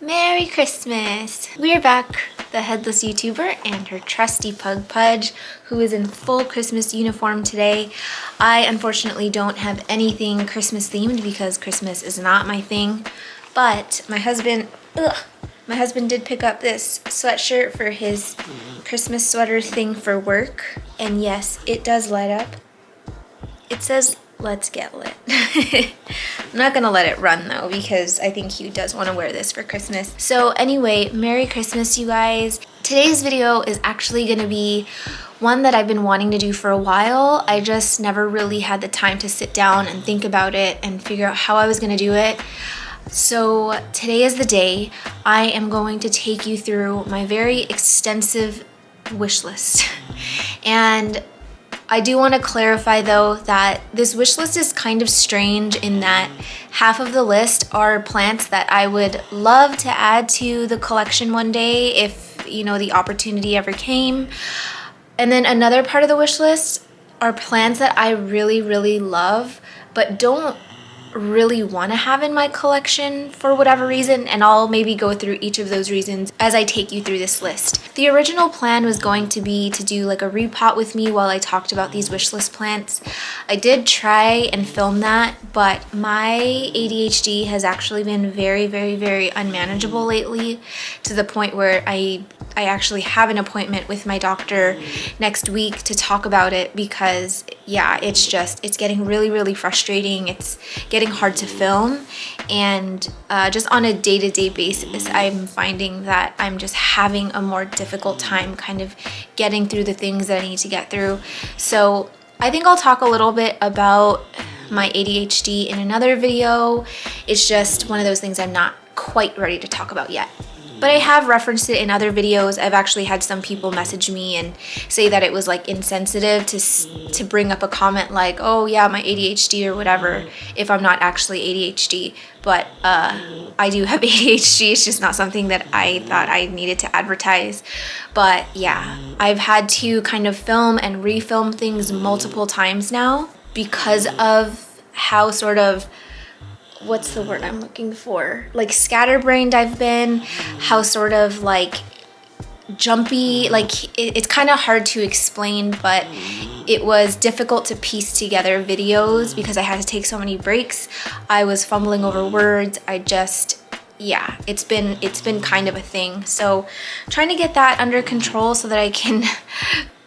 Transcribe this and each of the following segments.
Merry Christmas! We are back, the headless YouTuber and her trusty pug Pudge, who is in full Christmas uniform today. I unfortunately don't have anything Christmas themed because Christmas is not my thing, but my husband did pick up this sweatshirt for his Christmas sweater thing for work, and yes, it does light up. It says, "Let's get lit." I'm not gonna let it run though because I think he does want to wear this for Christmas. So anyway, Merry Christmas, you guys. Today's video is actually gonna be one that I've been wanting to do for a while. I just never really had the time to sit down and think about it and figure out how I was gonna do it. So today is the day. I am going to take you through my very extensive wish list. And I do want to clarify though that this wish list is kind of strange in that half of the list are plants that I would love to add to the collection one day if, you know, the opportunity ever came. And then another part of the wish list are plants that I really, really love but don't really want to have in my collection for whatever reason, and I'll maybe go through each of those reasons as I take you through this list. The original plan was going to be to do like a repot with me while I talked about these wish list plants. I did try and film that, but my ADHD has actually been very, very, very unmanageable lately, to the point where I actually have an appointment with my doctor next week to talk about it because yeah, it's getting really, really frustrating. It's getting hard to film, and just on a day-to-day basis, I'm finding that I'm just having a more difficult time kind of getting through the things that I need to get through. So I think I'll talk a little bit about my ADHD in another video. It's just one of those things I'm not quite ready to talk about yet. But I have referenced it in other videos. I've actually had some people message me and say that it was like insensitive to bring up a comment like, oh yeah, my ADHD or whatever, if I'm not actually ADHD. But I do have ADHD. It's just not something that I thought I needed to advertise. But yeah, I've had to kind of film and refilm things multiple times now because of how sort of, what's the word I'm looking for? Like scatterbrained I've been, how sort of like jumpy, like it's kind of hard to explain, but it was difficult to piece together videos because I had to take so many breaks. I was fumbling over words. Yeah, it's been kind of a thing. So trying to get that under control so that I can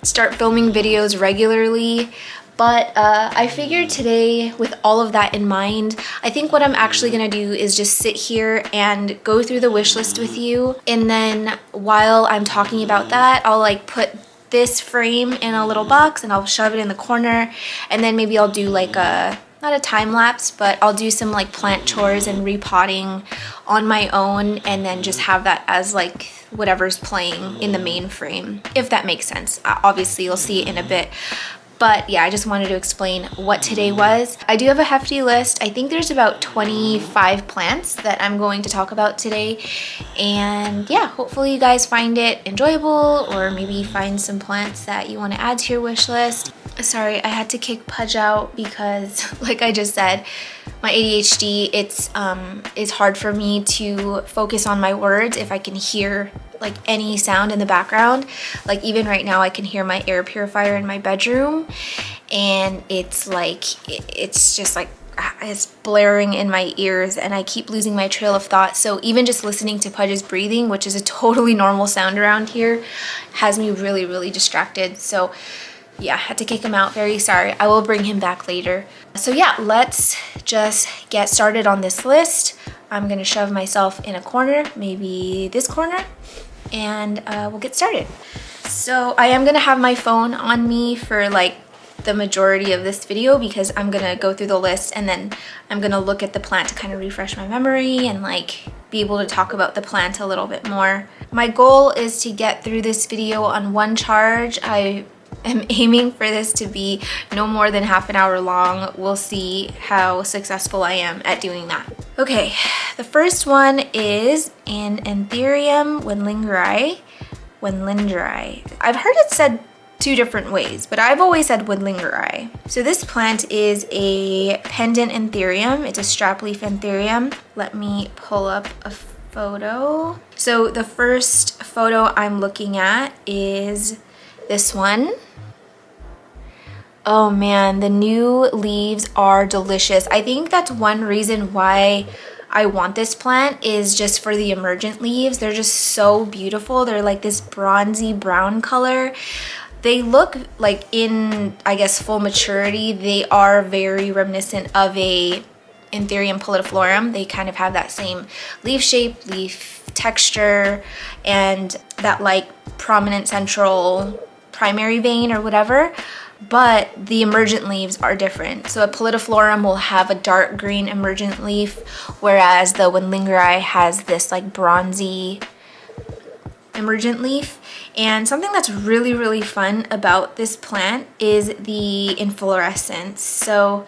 start filming videos regularly. But I figured today, with all of that in mind, I think what I'm actually going to do is just sit here and go through the wish list with you. And then while I'm talking about that, I'll like put this frame in a little box and I'll shove it in the corner. And then maybe I'll do like not a time lapse, but I'll do some like plant chores and repotting on my own, and then just have that as like whatever's playing in the main frame, if that makes sense. Obviously, you'll see it in a bit. But yeah, I just wanted to explain what today was. I do have a hefty list. I think there's about 25 plants that I'm going to talk about today. And yeah, hopefully you guys find it enjoyable, or maybe find some plants that you want to add to your wish list. Sorry, I had to kick Pudge out because, like I just said, my ADHD, it's hard for me to focus on my words if I can hear like any sound in the background. Like even right now I can hear my air purifier in my bedroom, and it's just like it's blaring in my ears, and I keep losing my trail of thought. So even just listening to Pudge's breathing, which is a totally normal sound around here, has me really, really distracted. So yeah, I had to kick him out. Very sorry. I will bring him back later. So yeah, let's just get started on this list. I'm gonna shove myself in a corner, maybe this corner, and we'll get started. So I am gonna have my phone on me for like the majority of this video because I'm gonna go through the list and then I'm gonna look at the plant to kind of refresh my memory and like be able to talk about the plant a little bit more. My goal is to get through this video on one charge. I am aiming for this to be no more than half an hour long. We'll see how successful I am at doing that. Okay, the first one is an Anthurium Wendlingeri. I've heard it said two different ways, but I've always said Wendlingeri. So this plant is a pendant Anthurium. It's a strap leaf Anthurium. Let me pull up a photo. So the first photo I'm looking at is this one. Oh man, the new leaves are delicious. I think that's one reason why I want this plant, is just for the emergent leaves. They're just so beautiful. They're like this bronzy brown color. They look like, in, I guess, full maturity, they are very reminiscent of a Anthurium polypodioidum. They kind of have that same leaf shape, leaf texture, and that like prominent central primary vein or whatever. But the emergent leaves are different. So a polypodioidum will have a dark green emergent leaf, whereas the Wendlingeri has this like bronzy emergent leaf. And something that's really, really fun about this plant is the inflorescence. So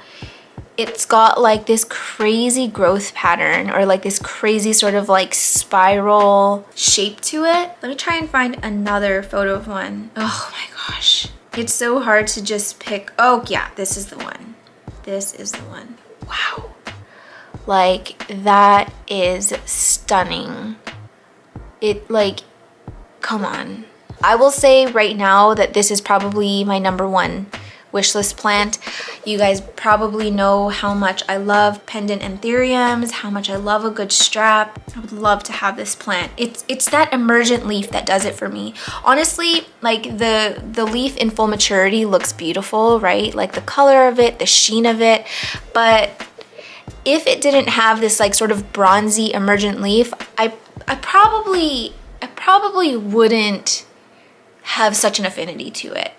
it's got like this crazy growth pattern, or like this crazy sort of like spiral shape to it. Let me try and find another photo of one. Oh my gosh. It's so hard to just pick. Oh yeah, this is the one. This is the one. Wow. Like, that is stunning. It like, come on. I will say right now that this is probably my #1 wishlist plant. You guys probably know how much I love pendant anthuriums, how much I love a good strap. I would love to have this plant. It's that emergent leaf that does it for me. Honestly, like the leaf in full maturity looks beautiful, right? Like the color of it, the sheen of it. But if it didn't have this like sort of bronzy emergent leaf, I probably wouldn't have such an affinity to it,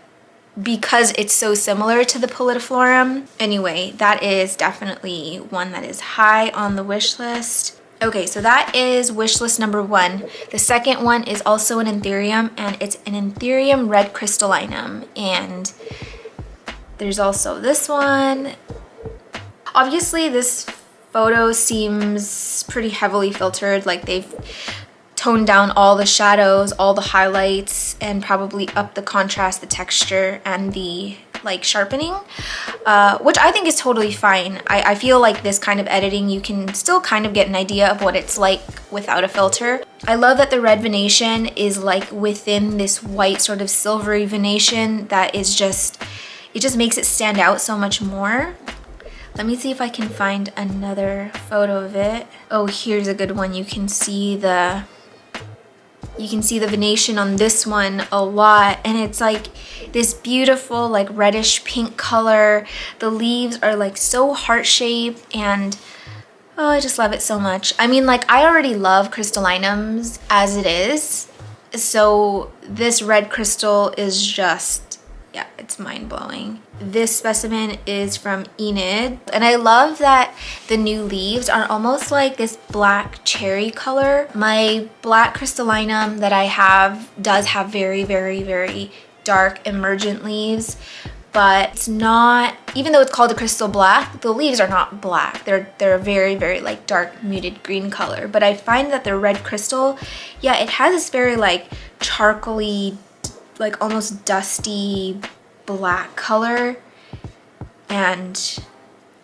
because it's so similar to the polypodioidum. Anyway, that is definitely one that is high on the wish list. Okay, so that is wish list #1. The second one is also an anthurium, and it's an Anthurium red crystallinum. And there's also this one. Obviously, this photo seems pretty heavily filtered, like they've toned down all the shadows, all the highlights, and probably up the contrast, the texture, and the like sharpening, which I think is totally fine. I feel like this kind of editing, you can still kind of get an idea of what it's like without a filter. I love that the red venation is like within this white sort of silvery venation that is just, it just makes it stand out so much more. Let me see if I can find another photo of it. Oh, here's a good one. You can see the venation on this one a lot, and it's like this beautiful like reddish pink color. The leaves are like so heart-shaped, and oh, I just love it so much. I mean, like, I already love crystallinums as it is, so this red crystal is just, yeah, it's mind-blowing. This specimen is from Enid, and I love that the new leaves are almost like this black cherry color. My black crystallinum that I have does have very, very, very dark emergent leaves, but it's not, even though it's called a crystal black, the leaves are not black. They're a very, very like dark muted green color. But I find that the red crystal, yeah, it has this very like charcoaly, like almost dusty black color, and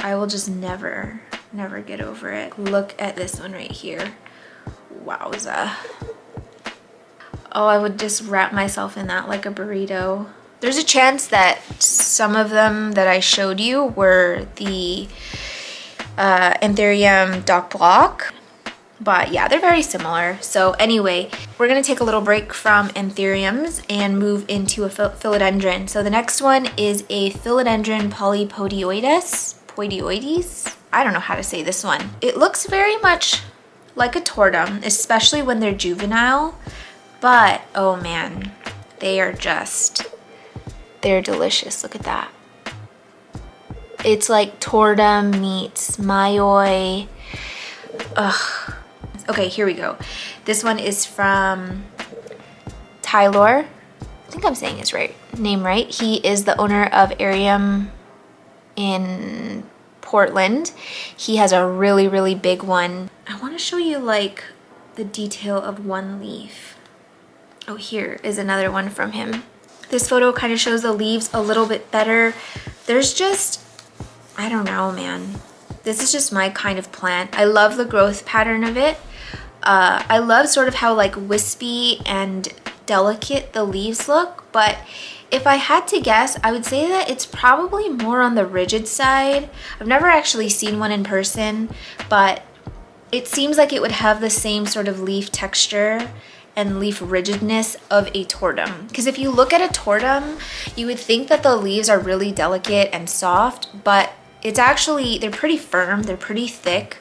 I will just never get over it. Look at this one right here. Wowza. Oh, I would just wrap myself in that like a burrito. There's a chance that some of them that I showed you were the Anthurium Doc Block. But yeah, they're very similar. So anyway, we're gonna take a little break from anthuriums and move into a philodendron. So the next one is a philodendron polypodioides. I don't know how to say this one. It looks very much like a tortum, especially when they're juvenile. But oh man, they're delicious. Look at that. It's like tortum meets mayoi. Ugh. Okay, here we go. This one is from Tyler. I think I'm saying his name right. He is the owner of Attribution in Portland. He has a really, really big one. I want to show you like the detail of one leaf. Oh, here is another one from him. This photo kind of shows the leaves a little bit better. There's just, I don't know, man. This is just my kind of plant. I love the growth pattern of it, I love sort of how like wispy and delicate the leaves look, but if I had to guess, I would say that it's probably more on the rigid side. I've never actually seen one in person, but it seems like it would have the same sort of leaf texture and leaf rigidness of a tortum. Because if you look at a tortum, you would think that the leaves are really delicate and soft, but it's actually, they're pretty firm, they're pretty thick.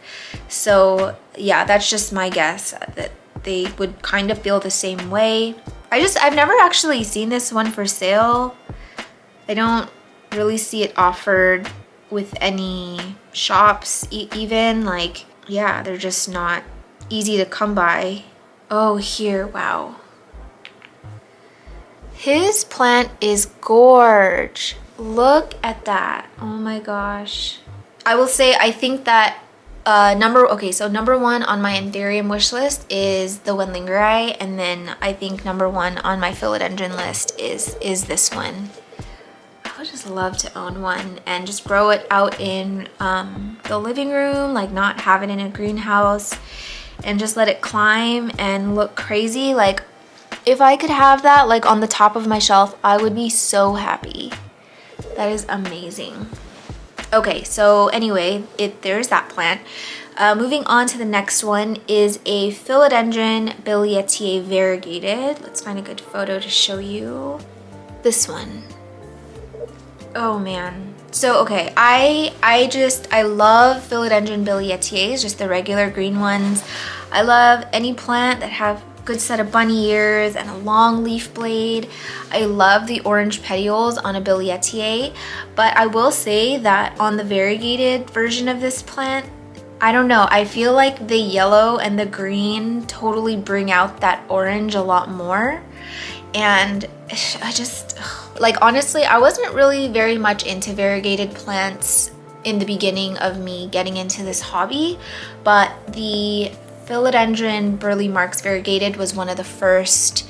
So yeah, that's just my guess, that they would kind of feel the same way. I've never actually seen this one for sale. I don't really see it offered with any shops even. Like, yeah, they're just not easy to come by. Oh, here, wow. His plant is gorge. Look at that. Oh my gosh. I will say, I think that number one on my Anthurium wish list is the Wendlingeri, and then I think number one on my philodendron list is this one. I would just love to own one and just grow it out in the living room, like not have it in a greenhouse, and just let it climb and look crazy. Like, if I could have that like on the top of my shelf, I would be so happy. That is amazing. Okay, so anyway, there's that plant. Moving on to the next one is a Philodendron Billietiae variegated. Let's find a good photo to show you. This one. Oh man. So okay, I love Philodendron Billietiaes, just the regular green ones. I love any plant that have good set of bunny ears and a long leaf blade. I love the orange petioles on a Billietiae, but I will say that on the variegated version of this plant, I don't know, I feel like the yellow and the green totally bring out that orange a lot more. And I just, like, honestly, I wasn't really very much into variegated plants in the beginning of me getting into this hobby, but the Philodendron Burle Marx variegated was one of the first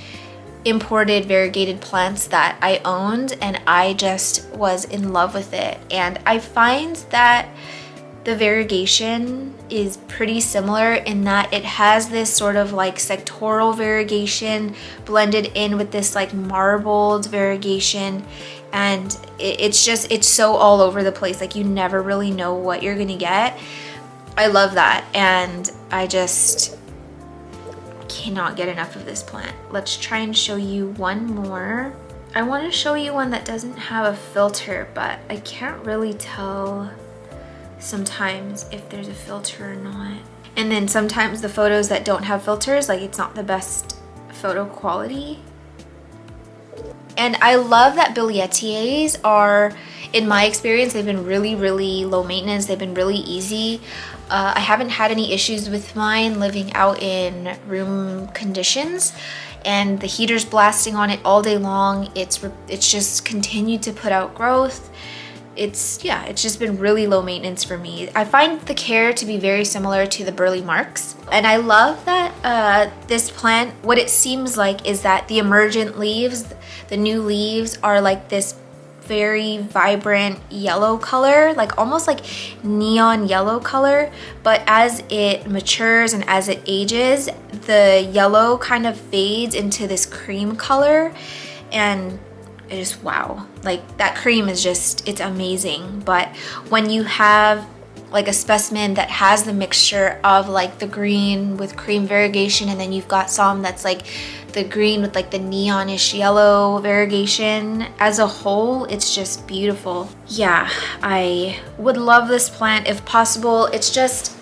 imported variegated plants that I owned, and I just was in love with it. And I find that the variegation is pretty similar in that it has this sort of like sectoral variegation blended in with this like marbled variegation, and it's so all over the place. Like, you never really know what you're gonna get. I love that, and I just cannot get enough of this plant. Let's try and show you one more. I want to show you one that doesn't have a filter, but I can't really tell sometimes if there's a filter or not. And then sometimes the photos that don't have filters, like, it's not the best photo quality. And I love that Billietie's are, in my experience, they've been really, really low maintenance. They've been really easy. I haven't had any issues with mine living out in room conditions, and the heater's blasting on it all day long. It's just continued to put out growth. It's just been really low maintenance for me. I find the care to be very similar to the Burle Marx. And I love that this plant, what it seems like is that the emergent leaves, the new leaves, are like this very vibrant yellow color, like almost like neon yellow color. But as it matures and as it ages, the yellow kind of fades into this cream color, and it just, wow, like that cream is just, it's amazing. But when you have like a specimen that has the mixture of like the green with cream variegation, and then you've got some that's like the green with like the neonish yellow variegation, as a whole, it's just beautiful. Yeah, I would love this plant if possible. It's just,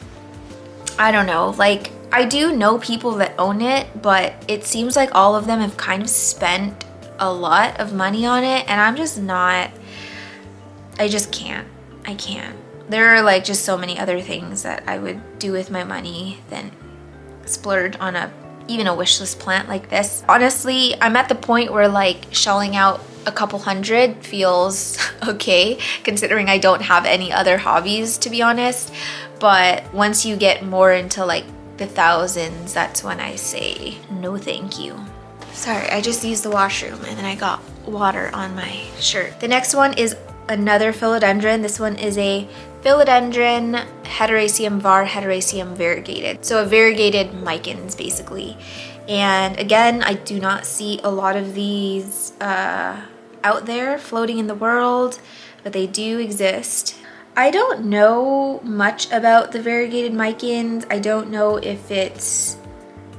I don't know, like, I do know people that own it, but it seems like all of them have kind of spent a lot of money on it, and I'm just not, I just can't. I can't. There are like just so many other things that I would do with my money than splurge on even a wishlist plant like this. Honestly, I'm at the point where like shelling out a couple $100 feels okay, considering I don't have any other hobbies, to be honest. But once you get more into like the thousands, that's when I say no thank you. Sorry, I just used the washroom and then I got water on my shirt. The next one is another philodendron. This one is a philodendron HEDERACEUM var HEDERACEUM variegated. So a variegated MICANs basically. And again, I do not see a lot of these out there floating in the world, but they do exist. I don't know much about the variegated MICANs. I don't know if it's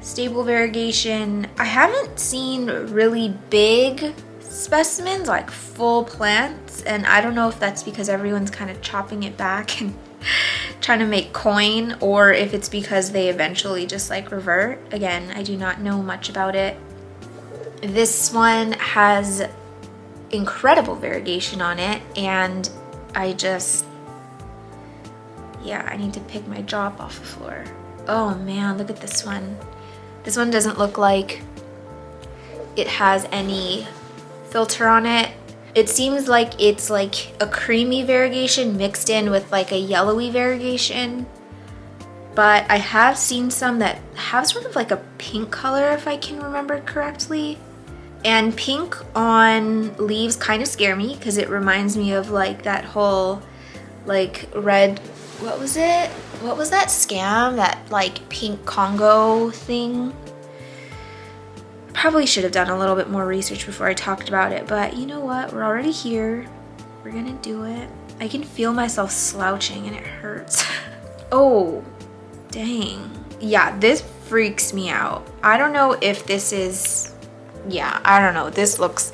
stable variegation. I haven't seen really big specimens, like full plants, and I don't know if that's because everyone's kind of chopping it back and trying to make coin, or if it's because they eventually just like revert. Again, I do not know much about it. This one has incredible variegation on it, and I need to pick my jaw up off the floor. Oh man, look at this one. This one doesn't look like it has any filter on it. It seems like it's like a creamy variegation mixed in with like a yellowy variegation. But I have seen some that have sort of like a pink color, if I can remember correctly. And pink on leaves kind of scare me because it reminds me of like that whole like red, what was it? What was that scam? That like pink Congo thing? Probably should have done a little bit more research before I talked about it, but you know what? We're already here. We're gonna do it. I can feel myself slouching and it hurts. Oh, dang. Yeah, this freaks me out. I don't know if this is, yeah, I don't know. This looks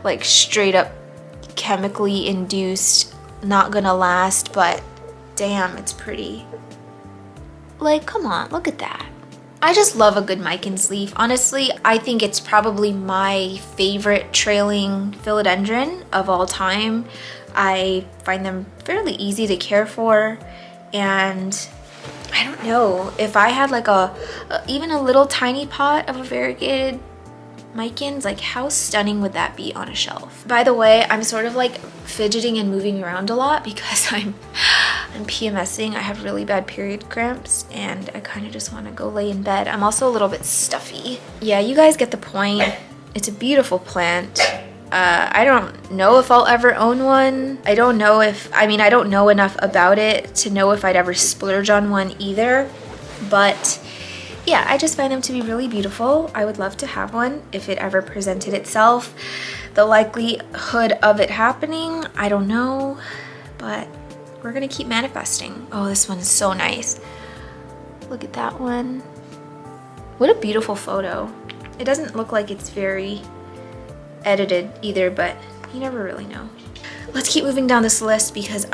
like straight up chemically induced, not gonna last, but damn, it's pretty. Like, come on, look at that. I just love a good MICANs leaf. Honestly, I think it's probably my favorite trailing philodendron of all time. I find them fairly easy to care for, and I don't know, if I had like even a little tiny pot of a variegated MICANs, like how stunning would that be on a shelf? By the way, I'm sort of like fidgeting and moving around a lot because I'm PMSing. I have really bad period cramps and I kind of just want to go lay in bed. I'm also a little bit stuffy. Yeah, you guys get the point. It's a beautiful plant. I don't know if I'll ever own one. I don't know enough about it to know if I'd ever splurge on one either. But yeah, I just find them to be really beautiful. I would love to have one if it ever presented itself. The likelihood of it happening, I don't know, but we're gonna keep manifesting. Oh, this one is so nice. Look at that one. What a beautiful photo. It doesn't look like it's very edited either, but you never really know. Let's keep moving down this list because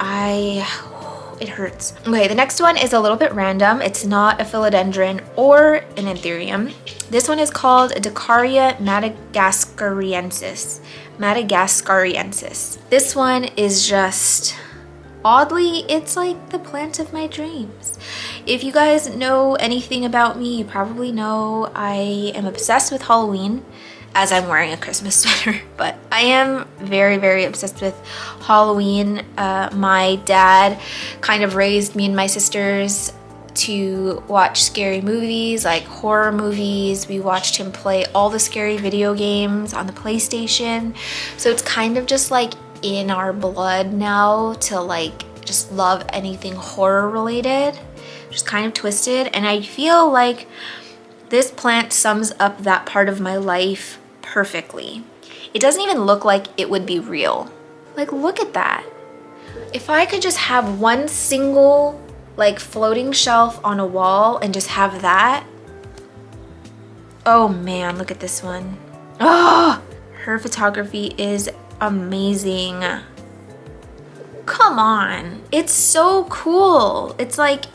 it hurts. Okay, the next one is a little bit random. It's not a philodendron or an anthurium. This one is called DECARYA Madagascariensis. This one is just, oddly, it's like the plant of my dreams. If you guys know anything about me, you probably know I am obsessed with Halloween, as I'm wearing a Christmas sweater, but I am very, very obsessed with Halloween. My dad kind of raised me and my sisters to watch scary movies, like horror movies. We watched him play all the scary video games on the PlayStation. So it's kind of just like in our blood now to like just love anything horror related, just kind of twisted. And I feel like this plant sums up that part of my life perfectly. It doesn't even look like it would be real. Like, look at that. If I could just have one single like floating shelf on a wall and just have that. Oh man, look at this one. Oh, her photography is amazing. Come on. It's so cool. It's like,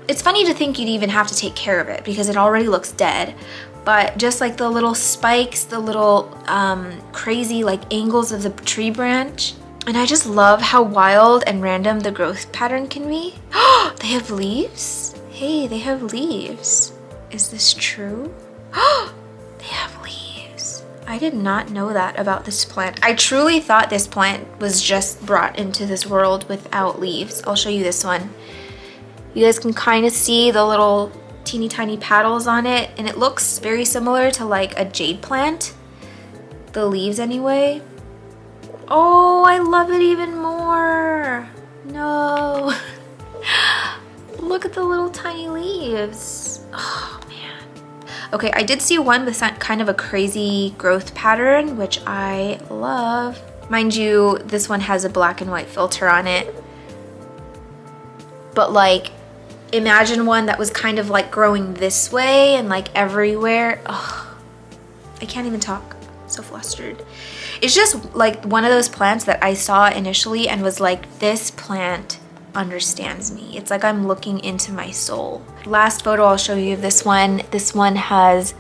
it's funny to think you'd even have to take care of it because it already looks dead. But just like the little spikes, the little crazy like angles of the tree branch. And I just love how wild and random the growth pattern can be. Oh, they have leaves? Hey, they have leaves. Is this true? Oh, they have leaves. I did not know that about this plant. I truly thought this plant was just brought into this world without leaves. I'll show you this one. You guys can kind of see the little teeny tiny petals on it, and it looks very similar to like a jade plant. The leaves anyway. Oh, I love it even more. No. Look at the little tiny leaves. Oh man. Okay, I did see one with kind of a crazy growth pattern, which I love. Mind you, this one has a black and white filter on it. But like, imagine one that was kind of like growing this way and like everywhere. Oh, I can't even talk. So flustered. It's just like one of those plants that I saw initially and was like, this plant understands me. It's like I'm looking into my soul. Last photo I'll show you of this one. This one has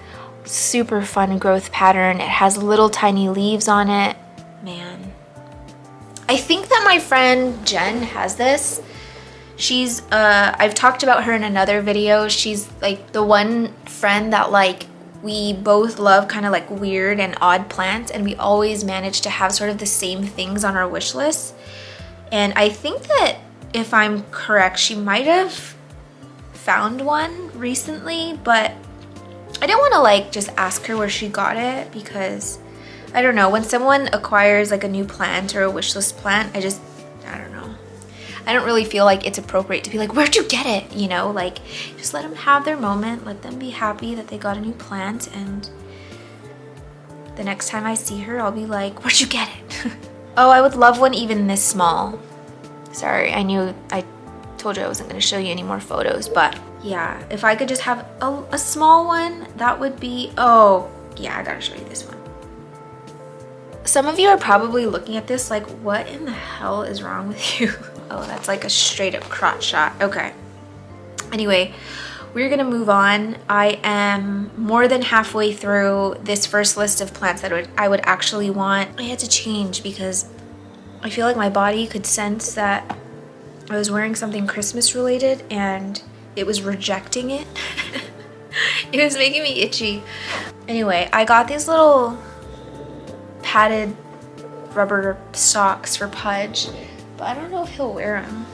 super fun growth pattern. It has little tiny leaves on it. Man. I think that my friend Jen has this. She's, I've talked about her in another video. She's like the one friend that like we both love kind of like weird and odd plants, and we always manage to have sort of the same things on our wish list. And I think that if I'm correct, she might have found one recently, but I didn't want to like just ask her where she got it because I don't know, when someone acquires like a new plant or a wish list plant, I don't know. I don't really feel like it's appropriate to be like, where'd you get it? You know, like just let them have their moment, let them be happy that they got a new plant, and the next time I see her, I'll be like, where'd you get it? Oh, I would love one even this small. Sorry, I told you I wasn't gonna show you any more photos, but yeah, if I could just have a small one, that would be, oh yeah, I gotta show you this one. Some of you are probably looking at this like, what in the hell is wrong with you? Oh, that's like a straight up crotch shot. Okay. Anyway, we're gonna move on. I am more than halfway through this first list of plants that I would actually want. I had to change because I feel like my body could sense that I was wearing something Christmas related and it was rejecting it. It was making me itchy. Anyway, I got these little padded rubber socks for Pudge, but I don't know if he'll wear them.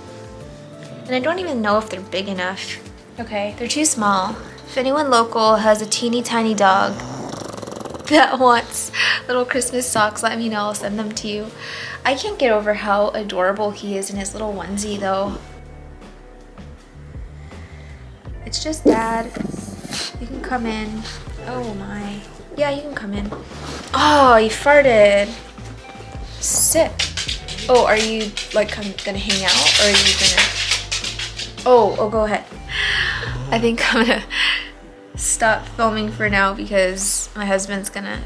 And I don't even know if they're big enough. Okay, they're too small. If anyone local has a teeny tiny dog that wants little Christmas socks, let me know, I'll send them to you. I can't get over how adorable he is in his little onesie though. It's just Dad. You can come in. Oh my. Yeah, you can come in. Oh, you farted. Sick. Oh, are you like gonna hang out, or are you gonna... Oh, go ahead. I think I'm gonna stop filming for now because my husband's gonna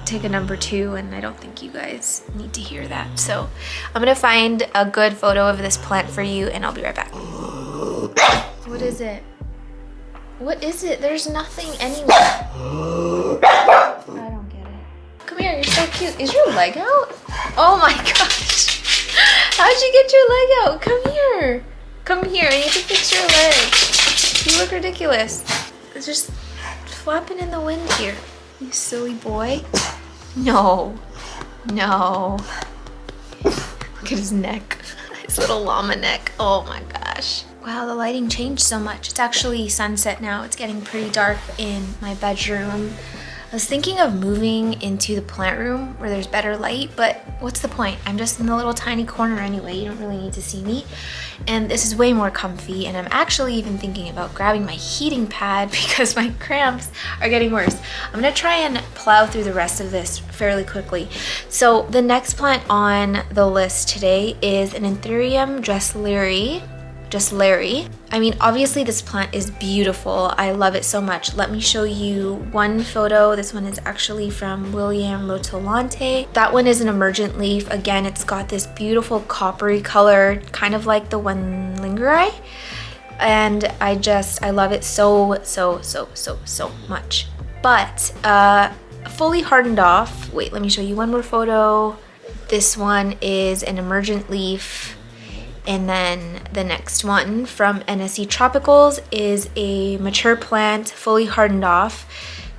take a number 2 and I don't think you guys need to hear that. So I'm gonna find a good photo of this plant for you and I'll be right back. What is it? What is it? There's nothing anywhere. I don't get it. Come here, you're so cute. Is your leg out? Oh my gosh. How'd you get your leg out? Come here. Come here, I need to fix your leg. You look ridiculous. It's just flapping in the wind here. You silly boy. No. No. Look at his neck. His little llama neck. Oh my gosh. Wow, the lighting changed so much. It's actually sunset now. It's getting pretty dark in my bedroom. I was thinking of moving into the plant room where there's better light, but what's the point? I'm just in the little tiny corner anyway. You don't really need to see me. And this is way more comfy, and I'm actually even thinking about grabbing my heating pad because my cramps are getting worse. I'm gonna try and plow through the rest of this fairly quickly. So the next plant on the list today is an Anthurium Dressleri. I mean, obviously this plant is beautiful. I love it so much. Let me show you one photo. This one is actually from William Rotolante. That one is an emergent leaf. Again, it's got this beautiful coppery color, kind of like the Wendlingeri. And I love it so much. But fully hardened off. Wait, let me show you one more photo. This one is an emergent leaf. And then the next one from NSE Tropicals is a mature plant, fully hardened off.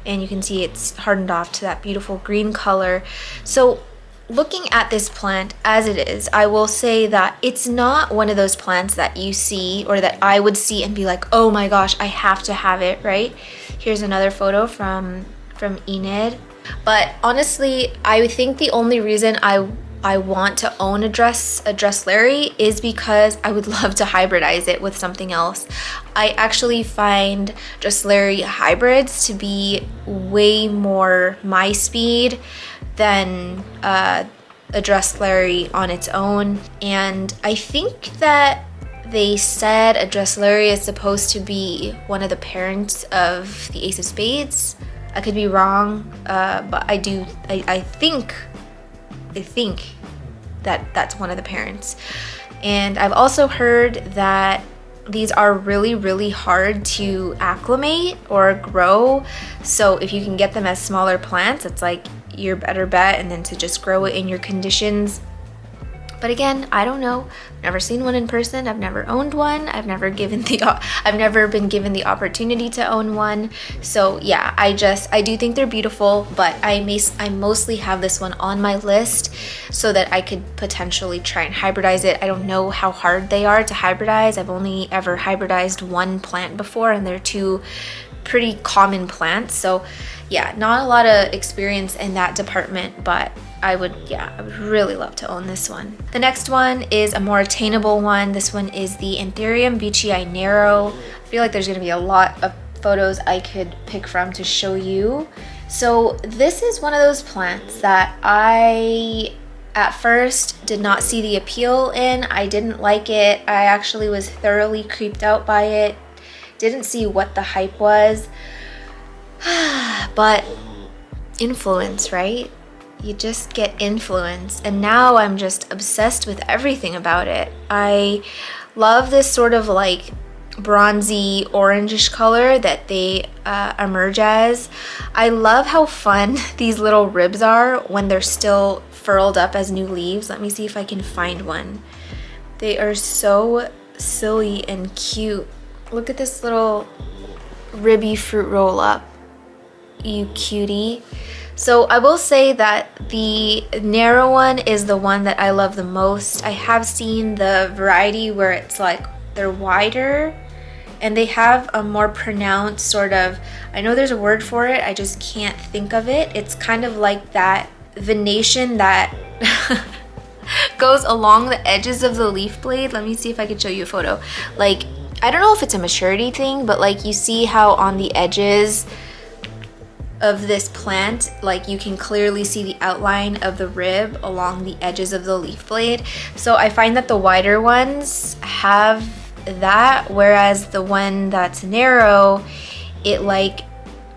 And you can see it's hardened off to that beautiful green color. So looking at this plant as it is, I will say that it's not one of those plants that you see or that I would see and be like, oh my gosh, I have to have it, right? Here's another photo from Enid. But honestly, I think the only reason I I want to own a Dressleri is because I would love to hybridize it with something else. I actually find Dressleri hybrids to be way more my speed than a Dressleri on its own. And I think that they said a Dressleri is supposed to be one of the parents of the Ace of Spades. I could be wrong, but I think that that's one of the parents. And I've also heard that these are really, really hard to acclimate or grow. So if you can get them as smaller plants, it's like your better bet, and then to just grow it in your conditions. But again, I don't know. I've never seen one in person. I've never owned one. I've never been given the opportunity to own one. So yeah, I do think they're beautiful, but I mostly have this one on my list so that I could potentially try and hybridize it. I don't know how hard they are to hybridize. I've only ever hybridized one plant before, and they're two pretty common plants. So yeah, not a lot of experience in that department, but I would really love to own this one. The next one is a more attainable one. This one is the ANTHURIUM VEITCHII Narrow. I feel like there's gonna be a lot of photos I could pick from to show you. So this is one of those plants that I at first did not see the appeal in. I didn't like it. I actually was thoroughly creeped out by it. Didn't see what the hype was. But influence, right? You just get influence, and now I'm just obsessed with everything about it. I love this sort of like bronzy orangish color that they emerge as. I love how fun these little ribs are when they're still furled up as new leaves. Let me see if I can find one. They are so silly and cute. Look at this little ribby fruit roll up, you cutie. So I will say that the narrow one is the one that I love the most. I have seen the variety where it's like they're wider and they have a more pronounced sort of, I know there's a word for it, I just can't think of it. It's kind of like that venation that goes along the edges of the leaf blade. Let me see if I can show you a photo. Like, I don't know if it's a maturity thing, but like you see how on the edges of this plant, like you can clearly see the outline of the rib along the edges of the leaf blade. So I find that the wider ones have that, whereas the one that's narrow, it like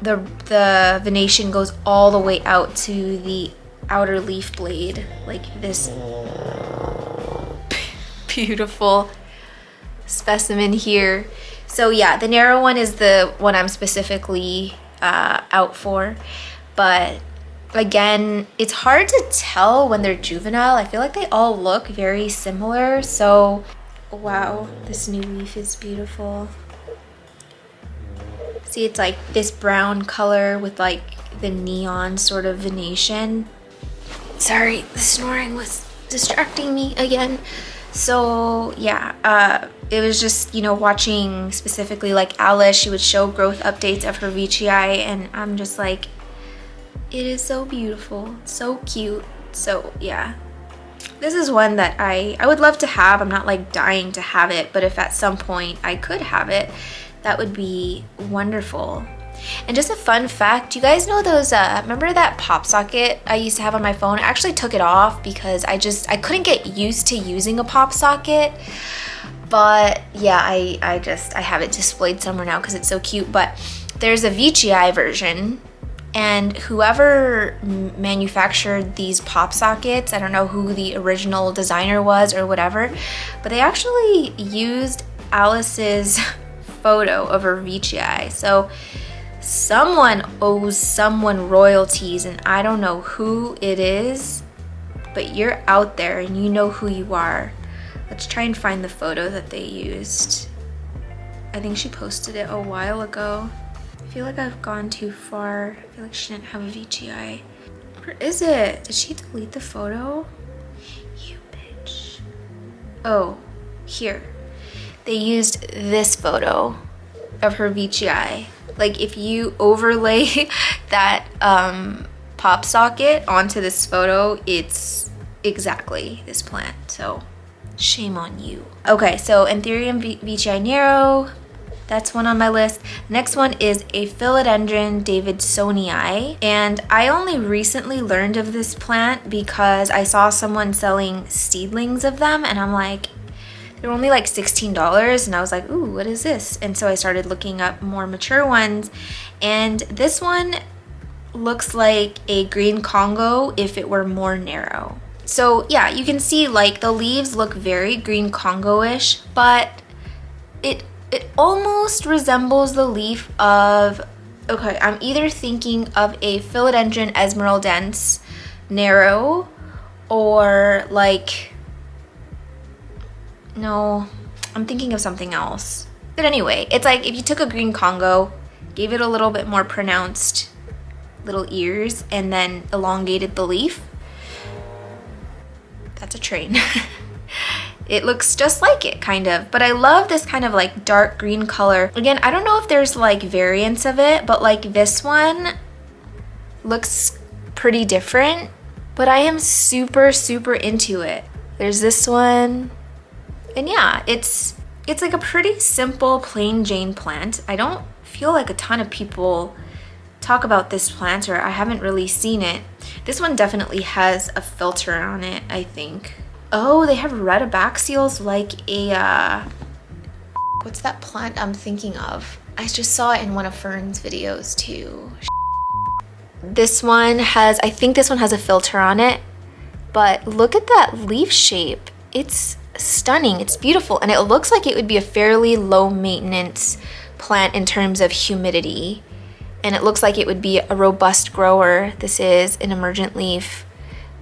the venation goes all the way out to the outer leaf blade, like this beautiful specimen here. So yeah, the narrow one is the one I'm specifically out for, but again, it's hard to tell when they're juvenile. I feel like they all look very similar. So wow, this new leaf is beautiful. See, it's like this brown color with like the neon sort of venation. Sorry, the snoring was distracting me again. So yeah, it was just, you know, watching specifically like Alice, she would show growth updates of her VEITCHII, and I'm just like, it is so beautiful, so cute. So yeah, this is one that I would love to have. I'm not like dying to have it, but if at some point I could have it, that would be wonderful. And just a fun fact, you guys know those, remember that pop socket I used to have on my phone? I actually took it off because I couldn't get used to using a pop socket. But yeah, I have it displayed somewhere now because it's so cute. But there's a VEITCHII version, and whoever manufactured these pop sockets, I don't know who the original designer was or whatever, but they actually used Alice's photo of her VEITCHII. So someone owes someone royalties, and I don't know who it is, but you're out there and you know who you are. Let's try and find the photo that they used. I think she posted it a while ago. I feel like I've gone too far. I feel like she didn't have a VEITCHII. Where is it? Did she delete the photo? You bitch. Oh, here. They used this photo of her VEITCHII. Like if you overlay that pop socket onto this photo, it's exactly this plant, so shame on you. Okay, so Anthurium VEITCHII Nero, that's one on my list. Next one is a Philodendron Davidsonii, and I only recently learned of this plant because I saw someone selling seedlings of them, and I'm like, they were only like $16, and I was like, ooh, what is this? And so I started looking up more mature ones, and this one looks like a green Congo if it were more narrow. So yeah, you can see like the leaves look very green Congo-ish, but it almost resembles the leaf of, okay, I'm either thinking of a Philodendron esmeraldense narrow, or like, no, I'm thinking of something else. But anyway, it's like if you took a green Congo, gave it a little bit more pronounced little ears, and then elongated the leaf. That's a train. It looks just like it, kind of. But I love this kind of like dark green color. Again, I don't know if there's like variants of it, but like this one looks pretty different. But I am super, super into it. There's this one. And yeah, it's like a pretty simple plain Jane plant. I don't feel like a ton of people talk about this plant, or I haven't really seen it. This one definitely has a filter on it, I think. Oh, they have retabaxials like a, what's that plant I'm thinking of? I just saw it in one of Fern's videos too. This one has, I think this one has a filter on it, but look at that leaf shape. It's stunning, it's beautiful, and it looks like it would be a fairly low maintenance plant in terms of humidity. And it looks like it would be a robust grower. This is an emergent leaf,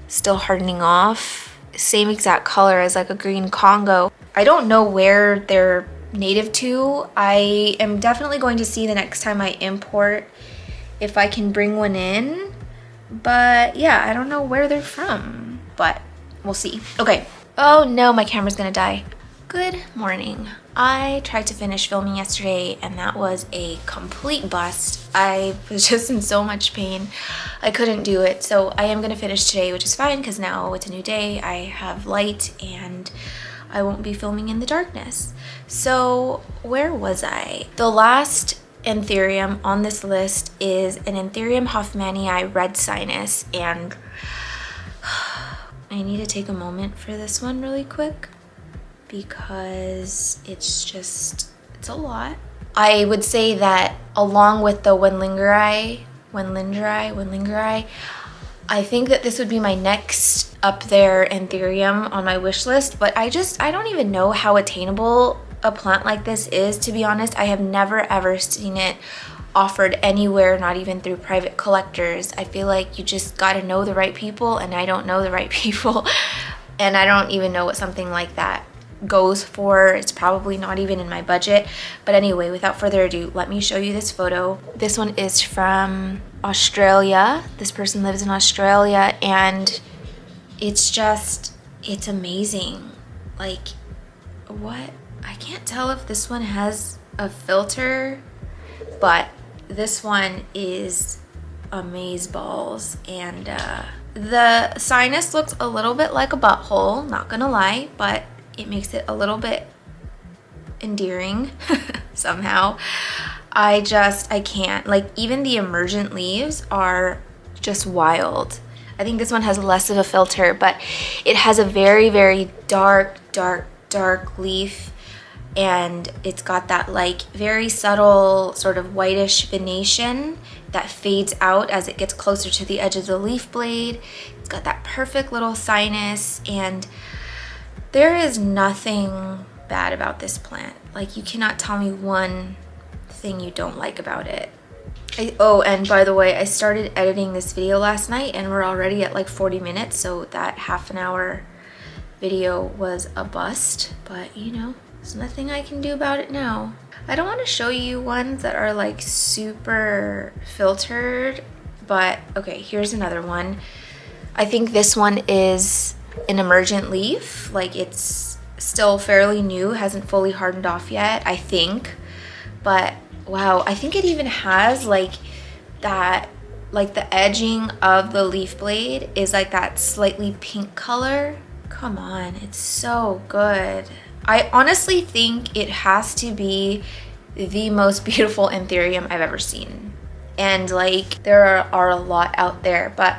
still hardening off. Same exact color as like a green Congo. I don't know where they're native to. I am definitely going to see the next time I import if I can bring one in. But yeah, I don't know where they're from, but we'll see. Okay. Oh no, my camera's gonna die. Good morning. I tried to finish filming yesterday and that was a complete bust. I was just in so much pain. I couldn't do it. So I am gonna finish today, which is fine because now it's a new day. I have light and I won't be filming in the darkness. So where was I? The last Anthurium on this list is an Anthurium hoffmanii red sinus, and I need to take a moment for this one really quick because it's a lot. I would say that along with the Wendlingeri, I think that this would be my next up there Anthurium on my wish list, but I don't even know how attainable a plant like this is, to be honest. I have never ever seen it offered anywhere, not even through private collectors. I feel like you just gotta know the right people, and I don't know the right people, and I don't even know what something like that goes for. It's probably not even in my budget. But anyway, without further ado, let me show you this photo. This one is from Australia. This person lives in Australia, and it's amazing. Like, what? I can't tell if this one has a filter, but this one is amazeballs. And the sinus looks a little bit like a butthole, not gonna lie, but it makes it a little bit endearing somehow. I can't. Like, even the emergent leaves are just wild. I think this one has less of a filter, but it has a very, very dark leaf, and it's got that like very subtle sort of whitish venation that fades out as it gets closer to the edge of the leaf blade. It's got that perfect little sinus, and there is nothing bad about this plant. Like, you cannot tell me one thing you don't like about it. Oh, and by the way, I started editing this video last night and we're already at like 40 minutes, so that half an hour video was a bust, but you know, there's nothing I can do about it now. I don't want to show you ones that are like super filtered, but okay, here's another one. I think this one is an emergent leaf. Like, it's still fairly new, hasn't fully hardened off yet, I think. But wow, I think it even has like that like the edging of the leaf blade is like that slightly pink color. Come on, it's so good. I honestly think it has to be the most beautiful Anthurium I've ever seen. And like there are a lot out there, but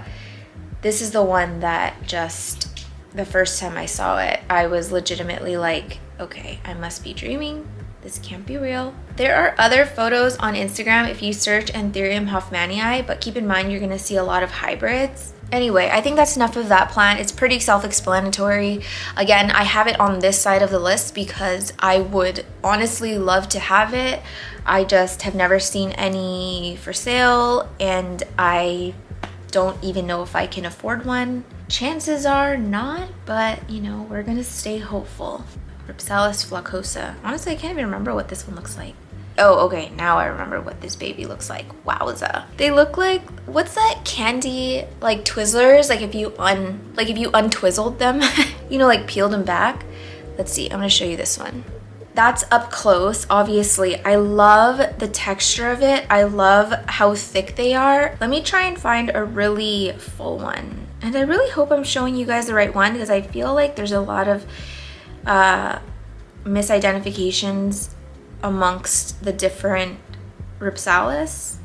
this is the one that just, the first time I saw it, I was legitimately like, okay, I must be dreaming. This can't be real. There are other photos on Instagram if you search Anthurium hoffmanii, but keep in mind you're gonna see a lot of hybrids. Anyway, I think that's enough of that plant. It's pretty self-explanatory. Again, I have it on this side of the list because I would honestly love to have it. I just have never seen any for sale, and I don't even know if I can afford one. Chances are not, but you know, we're gonna stay hopeful. RHIPSALIS FLOCCOSA. Honestly, I can't even remember what this one looks like. Oh, okay, now I remember what this baby looks like. Wowza. They look like, what's that candy, like Twizzlers? Like if you untwizzled them, you know, like peeled them back. Let's see, I'm gonna show you this one. That's up close, obviously. I love the texture of it. I love how thick they are. Let me try and find a really full one. And I really hope I'm showing you guys the right one because I feel like there's a lot of misidentifications amongst the different RHIPSALIS.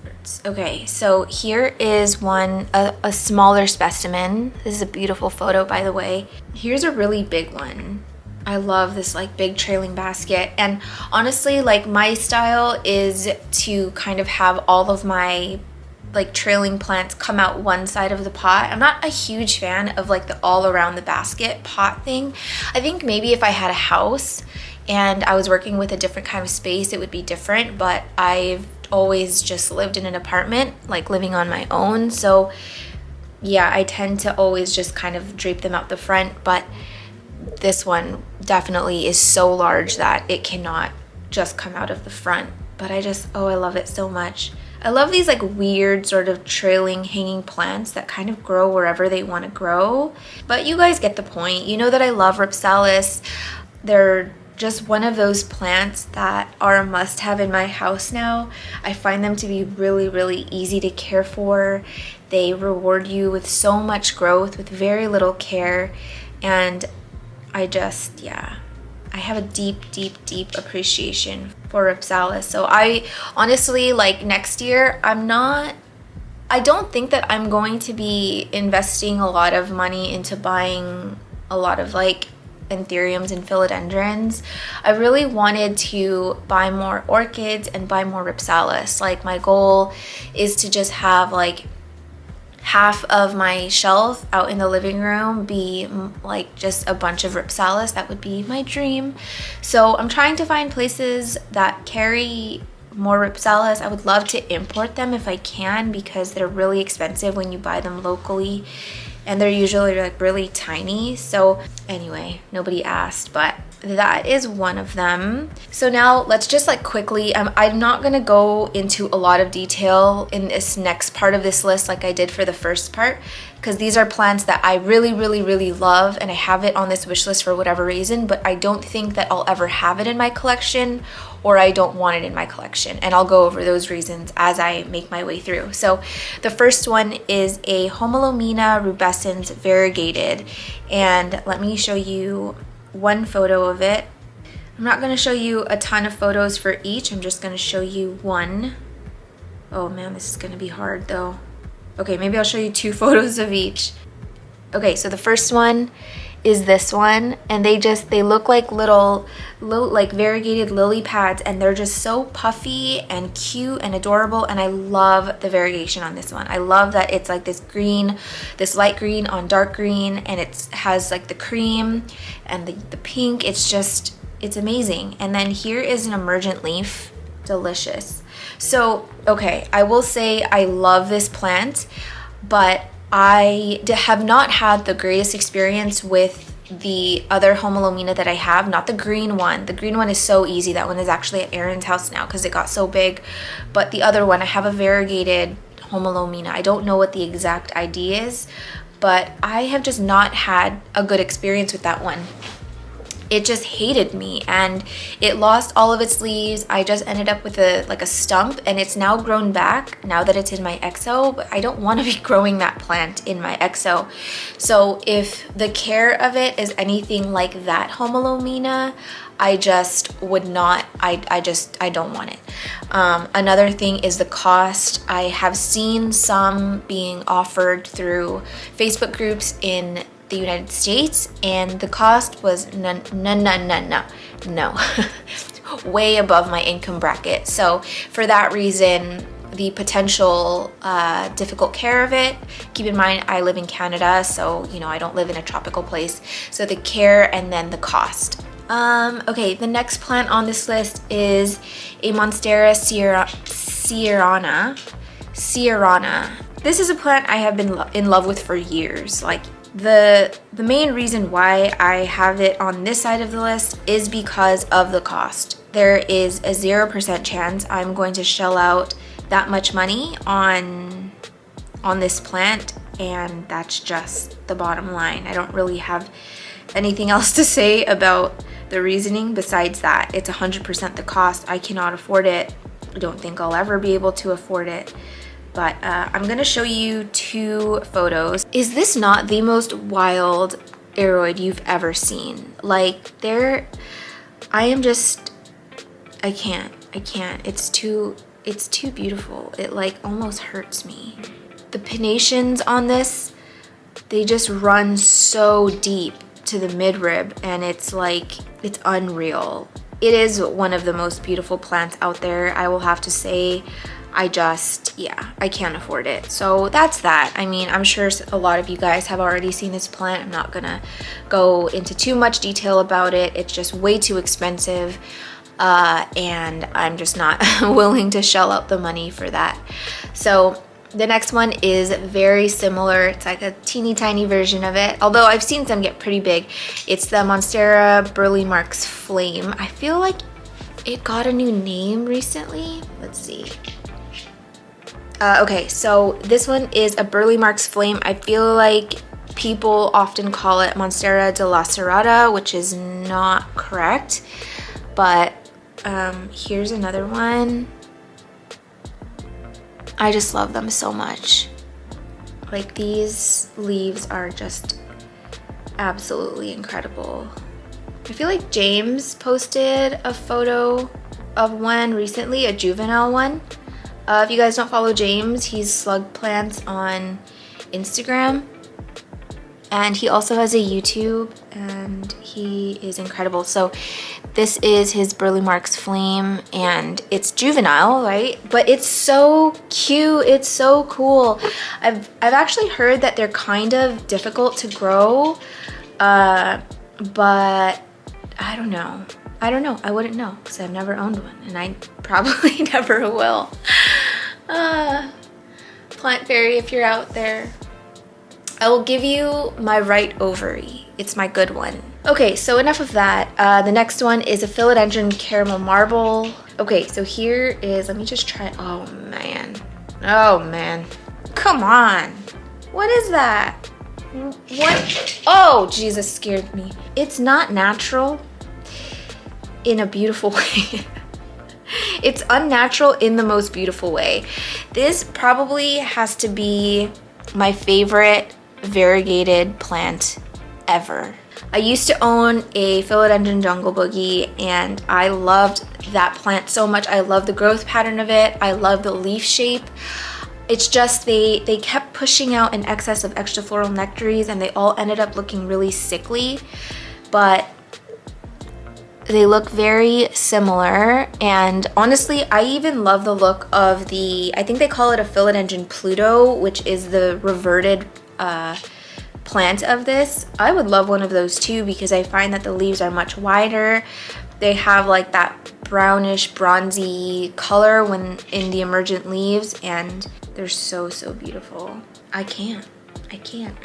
Okay, so here is one, a smaller specimen. This is a beautiful photo, by the way. Here's a really big one. I love this like big trailing basket, and honestly, like my style is to kind of have all of my like trailing plants come out one side of the pot. I'm not a huge fan of like the all around the basket pot thing. I think maybe if I had a house and I was working with a different kind of space, it would be different, but I've always just lived in an apartment, like living on my own. So yeah, I tend to always just kind of drape them out the front, but this one definitely is so large that it cannot just come out of the front. But I just, oh, I love it so much. I love these like weird sort of trailing hanging plants that kind of grow wherever they want to grow. But you guys get the point. You know that I love RHIPSALIS. They're just one of those plants that are a must-have in my house now. I find them to be really, really easy to care for. They reward you with so much growth with very little care. And I just, yeah, I have a deep, deep, deep appreciation for RHIPSALIS. So I honestly, like next year, I don't think that I'm going to be investing a lot of money into buying a lot of like anthuriums and philodendrons. I really wanted to buy more orchids and buy more RHIPSALIS. Like my goal is to just have like half of my shelf out in the living room be like just a bunch of RHIPSALIS. That would be my dream. So I'm trying to find places that carry more RHIPSALIS. I would love to import them if I can because they're really expensive when you buy them locally, and they're usually like really tiny. So anyway, nobody asked, but that is one of them. So now let's just like quickly, I'm not gonna go into a lot of detail in this next part of this list like I did for the first part, because these are plants that I really, really, really love, and I have it on this wish list for whatever reason, but I don't think that I'll ever have it in my collection, or I don't want it in my collection. And I'll go over those reasons as I make my way through. So the first one is a HOMALOMENA rubescens variegated, and let me show you one photo of it. I'm not going to show you a ton of photos for each. I'm just going to show you one. Oh man, this is going to be hard though. Okay, maybe I'll show you 2 photos of each. Okay, so the first one is this one, and they look like little like variegated lily pads, and they're just so puffy and cute and adorable, and I love the variegation on this one. I love that it's like this green, this light green on dark green, and it has like the cream and the pink. It's amazing. And then here is an emergent leaf. Delicious. So okay, I will say I love this plant, but I have not had the greatest experience with the other HOMALOMENA that I have, not the green one. The green one is so easy. That one is actually at Aaron's house now because it got so big. But the other one, I have a variegated HOMALOMENA. I don't know what the exact ID is, but I have just not had a good experience with that one. it just hated me and it lost all of its leaves. I just ended up with a stump, and it's now grown back now that it's in my EXO, but I don't want to be growing that plant in my EXO. So if the care of it is anything like that HOMALOMENA, I just would not, I don't want it. Another thing is the cost. I have seen some being offered through Facebook groups in the United States, and the cost was no, way above my income bracket. So for that reason, the potential difficult care of it, keep in mind I live in Canada, so you know, I don't live in a tropical place, so the care and then the cost. Okay, the next plant on this list is a MONSTERA SIERRANA. This is a plant I have been in love with for years. Like, the main reason why I have it on this side of the list is because of the cost. There is a 0% chance I'm going to shell out that much money on this plant, and that's just the bottom line. I don't really have anything else to say about the reasoning besides that. It's 100% the cost. I cannot afford it. I don't think I'll ever be able to afford it. But I'm gonna show you 2 photos. Is this not the most wild aroid you've ever seen? Like, I can't. It's too beautiful. It like almost hurts me. The pinnations on this, they just run so deep to the midrib, and it's like, it's unreal. It is one of the most beautiful plants out there, I will have to say. I can't afford it. So that's that. I mean, I'm sure a lot of you guys have already seen this plant. I'm not gonna go into too much detail about it. It's just way too expensive, and I'm just not willing to shell out the money for that. So the next one is very similar. It's like a teeny tiny version of it, although I've seen some get pretty big. It's the MONSTERA Burle Marx Flame. I feel like it got a new name recently. Let's see. Okay, so this one is a Burle Marx Flame. I feel like people often call it MONSTERA de la Serrata, which is not correct. But here's another one. I just love them so much. Like, these leaves are just absolutely incredible. I feel like James posted a photo of one recently, a juvenile one. If you guys don't follow James, he's Slug Plants on Instagram. And he also has a YouTube, and he is incredible. So this is his Burle Marx Flame, and it's juvenile, right? But it's so cute, it's so cool. I've actually heard that they're kind of difficult to grow, but I don't know. I wouldn't know because I've never owned one, and I probably never will. Plant Fairy, if you're out there, I will give you my right ovary. It's my good one. Okay, so enough of that. The next one is a Philodendron Caramel Marble. Okay, so here is, let me just try. Oh man. Come on. What is that? What? Oh, Jesus, scared me. It's not natural in a beautiful way. It's unnatural in the most beautiful way. This probably has to be my favorite variegated plant ever. I used to own a Philodendron Jungle Boogie, and I loved that plant so much. I love the growth pattern of it. I love the leaf shape. It's just they kept pushing out an excess of extra floral nectaries, and they all ended up looking really sickly, but they look very similar. And honestly, I even love the look of the, I think they call it a Philodendron Pluto, which is the reverted plant of this. I would love one of those too, because I find that the leaves are much wider. They have like that brownish bronzy color when in the emergent leaves, and they're so beautiful. I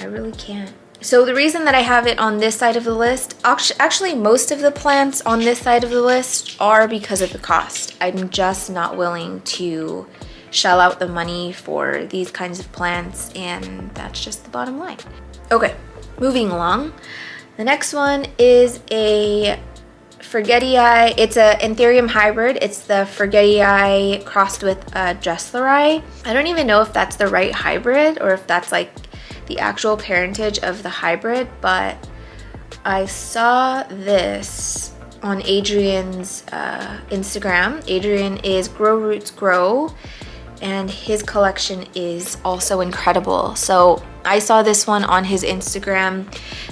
really can't. So the reason that I have it on this side of the list, actually most of the plants on this side of the list are because of the cost. I'm just not willing to shell out the money for these kinds of plants, and that's just the bottom line. Okay, moving along. The next one is a Forgetii. It's a Anthurium hybrid. It's the Forgetii crossed with Dressleri. I don't even know if that's the right hybrid or if that's like the actual parentage of the hybrid, but I saw this on Adrian's Instagram. Adrian is Grow Roots Grow, and his collection is also incredible. So I saw this one on his Instagram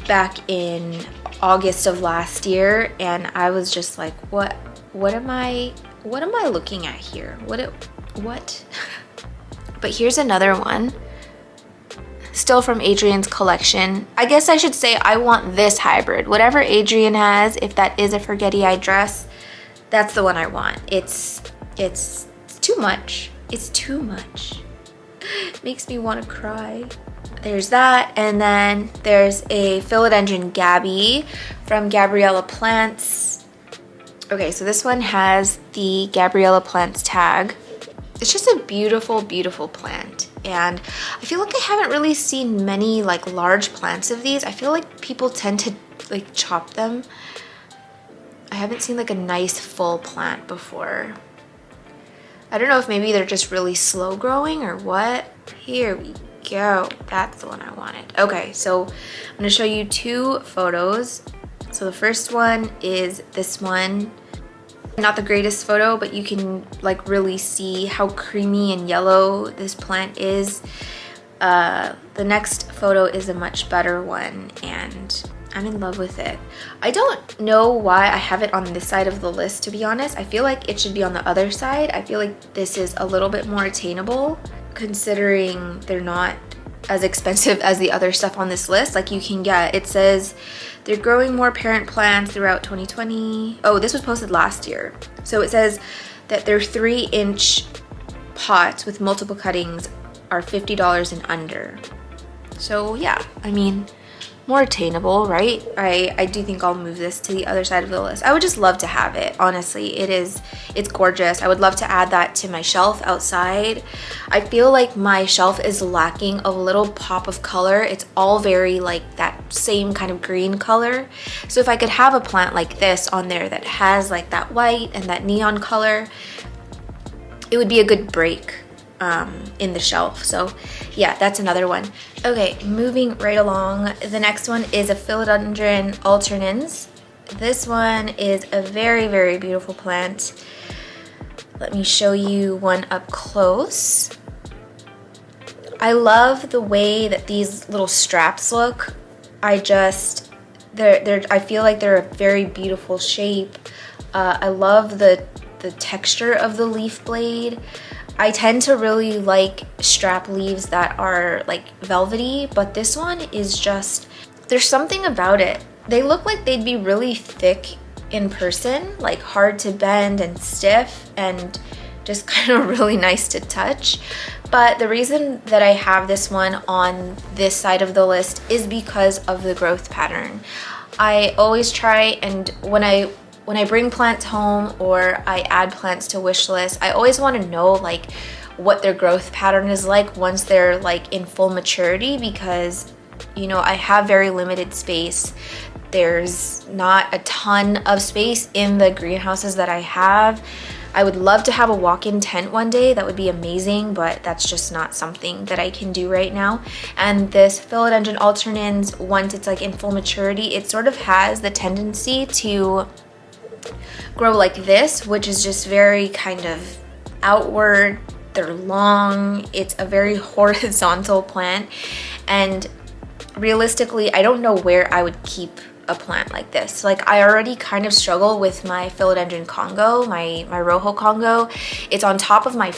back in August of last year, and I was just like, what am I looking at here? What? But here's another one, still from Adrian's collection. I guess I should say I want this hybrid. Whatever Adrian has, if that is a Forgetii dress, that's the one I want. It's too much. It's too much. It makes me want to cry. There's that, and then there's a Philodendron Gabby from Gabriella Plants. Okay, so this one has the Gabriella Plants tag. It's just a beautiful, beautiful plant, and I feel like I haven't really seen many like large plants of these. I feel like people tend to like chop them. I haven't seen like a nice full plant before. I don't know if maybe they're just really slow growing or what. Here we go. That's the one I wanted. Okay, so I'm gonna show you two photos. So the first one is this one. Not the greatest photo, but you can like really see how creamy and yellow this plant is. The next photo is a much better one, and I'm in love with it. I don't know why I have it on this side of the list, to be honest. I feel like it should be on the other side. I feel like this is a little bit more attainable considering they're not as expensive as the other stuff on this list. Like you can get, it says they're growing more parent plants throughout 2020. Oh, this was posted last year. So it says that their 3-inch pots with multiple cuttings are $50 and under. So yeah, I mean, more attainable, right? I do think I'll move this to the other side of the list. I would just love to have it, honestly. It's gorgeous. I would love to add that to my shelf outside. I feel like my shelf is lacking a little pop of color. It's all very like that same kind of green color. So if I could have a plant like this on there that has like that white and that neon color, it would be a good break in the shelf. So yeah, that's another one. Okay, moving right along. The next one is a Philodendron alternans. This one is a very, very beautiful plant. Let me show you one up close. I love the way that these little straps look. I feel like they're a very beautiful shape. I love the texture of the leaf blade. I tend to really like strap leaves that are like velvety, but this one is just, there's something about it. They look like they'd be really thick in person, like hard to bend and stiff and just kind of really nice to touch. But the reason that I have this one on this side of the list is because of the growth pattern. I always try, and when I bring plants home or I add plants to wish list, I always want to know like what their growth pattern is like once they're like in full maturity, because you know, I have very limited space. There's not a ton of space in the greenhouses that I have. I would love to have a walk-in tent one day. That would be amazing, but that's just not something that I can do right now. And this Philodendron alternans, once it's like in full maturity, it sort of has the tendency to grow like this, which is just very kind of outward. They're long. It's a very horizontal plant, and realistically, I don't know where I would keep a plant like this. Like, I already kind of struggle with my Philodendron Congo, my Rojo Congo. It's on top of my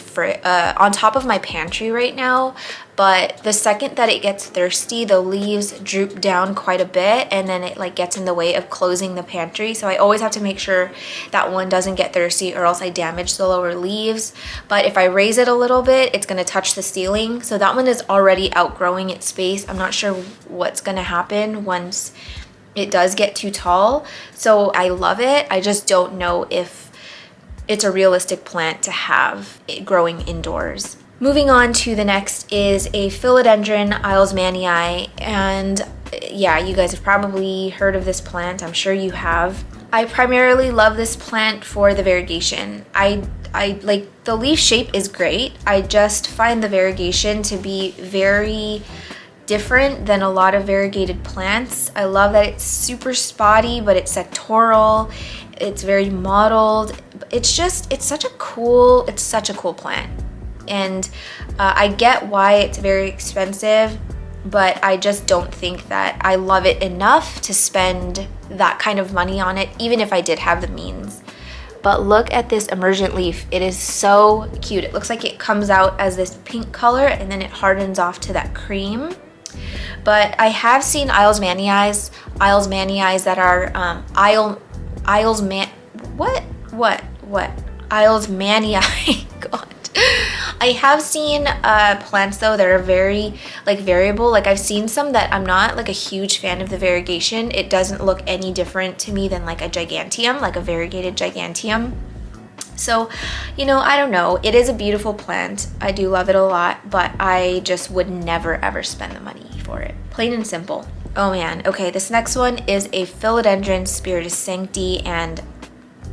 pantry right now, but the second that it gets thirsty, the leaves droop down quite a bit, and then it like gets in the way of closing the pantry. So I always have to make sure that one doesn't get thirsty, or else I damage the lower leaves. But if I raise it a little bit, it's gonna touch the ceiling. So that one is already outgrowing its space. I'm not sure what's gonna happen once it does get too tall. So I love it. I just don't know if it's a realistic plant to have it growing indoors. Moving on to the next is a Philodendron Islesmanii, and yeah, you guys have probably heard of this plant. I'm sure you have. I primarily love this plant for the variegation. I like the leaf shape is great. I just find the variegation to be very different than a lot of variegated plants. I love that it's super spotty, but it's sectoral. It's very mottled. It's such a cool plant. And I get why it's very expensive, but I just don't think that I love it enough to spend that kind of money on it, even if I did have the means. But look at this emergent leaf. It is so cute. It looks like it comes out as this pink color and then it hardens off to that cream. But I have seen Isles Mannii that are Isles Mannii. God. I have seen plants though that are very like variable. Like I've seen some that I'm not like a huge fan of the variegation. It doesn't look any different to me than like a giganteum, like a variegated giganteum. So, you know, I don't know. It is a beautiful plant. I do love it a lot, but I just would never ever spend the money for it. Plain and simple. Oh man. Okay, this next one is a Philodendron Spiritus Sancti, and